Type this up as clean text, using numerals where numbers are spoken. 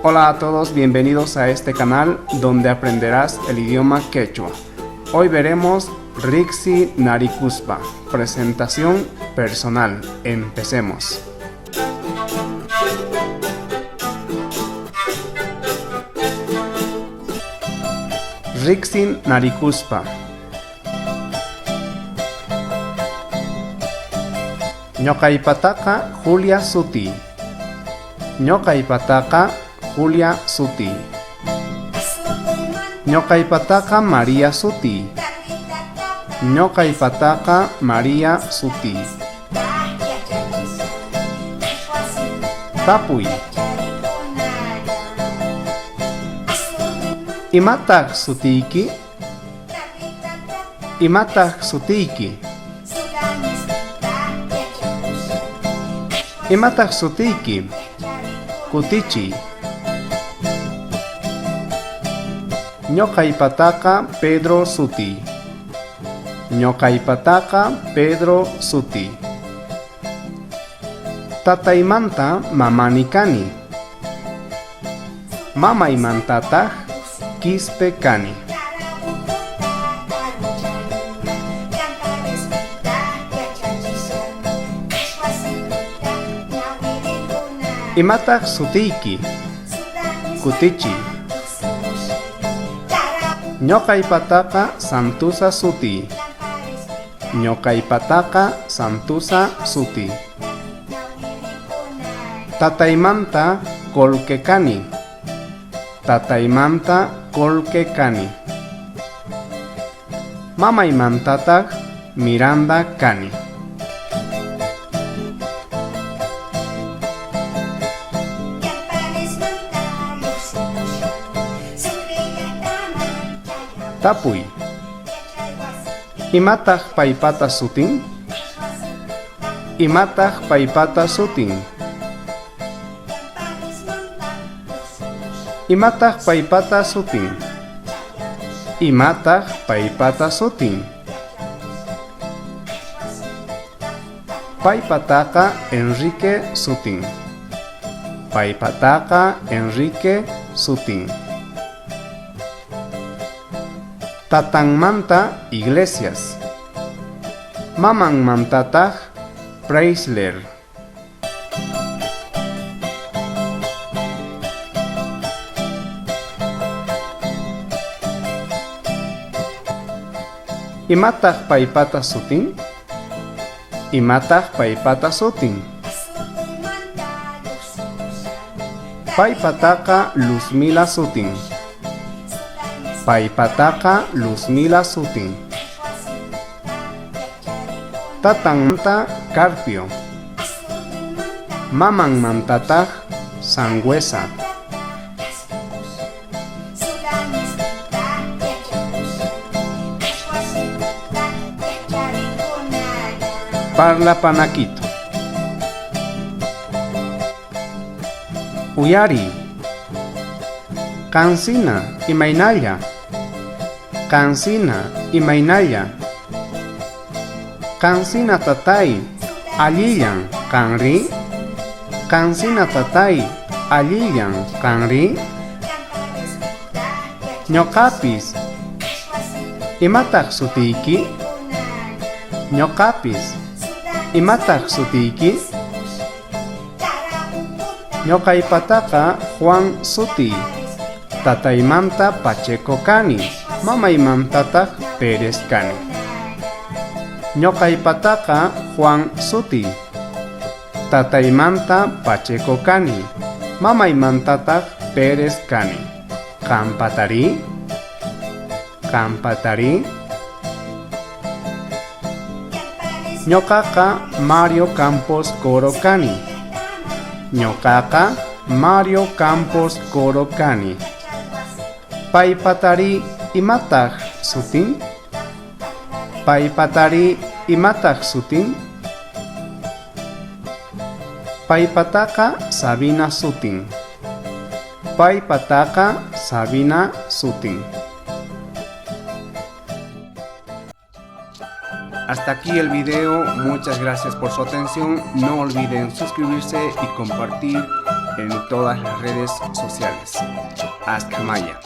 Hola a todos, bienvenidos a este canal donde aprenderás el idioma quechua. Hoy veremos Riksi Narikuspa, presentación personal. Empecemos. Riksi Narikuspa. Paypataqa Julia suti. Paypataqa Julia suti. Paypataqa María suti. Paypataqa María suti. Tapuy. Imataq sutiki? Imataq sutiki? Imataq sutiki? Kutichi. Paypataqa Pedro suti. Paypataqa Pedro suti. Tataymanta kani. Mamaymantataq quispe kani. Imataq sutiki? Kutichi. Paypataqa Santusa suti. Paypataqa Santusa suti. Tataymanta Colque kani. Tataymanta Colque kani. Mamaymantataq Miranda kani. Tapuy. Imataq paypata sutin? Imataq paypata sutin? Imataq paypata sutin? Imataq paypata sutin? Paypataqa Enrique sutin. Paypataqa Enrique sutin. Tataymanta Iglesias. Mamanmantataq Preisler. Imataq paypata sutin? Imataq paypata sutin? Paypataqa Luzmila sutin. Paypataqa Luzmila sutin. Tataymanta Carpio. Mamanmantataq Sangüesa. Parlapanakito. Uyari. Kansina imaynalla. Kansina imaynalla. Kansina tatay allillan kanri. Kansina tatay allillan kanri. Ñoqapis. Imataq sutiki? Ñoqapis. Imataq sutiki? Paypataqa Juan suti. Tataymanta Pacheco kani. Mamaymantataq Pérez kani. Paypataqa Juan suti. Tataymanta Pacheco kani. Mamaymantataq Pérez kani. Qampatari? Qampatari? Ñoqaqa Mario Campos Coro kani. Ñoqaqa Mario Campos Coro kani. Paypatari imataq sutin? Paypatari imataq sutin? Paypataqa Sabina sutin. Paypataqa Sabina sutin. Hasta aquí el video, muchas gracias por su atención, no olviden suscribirse y compartir en todas las redes sociales. Hasta Maya.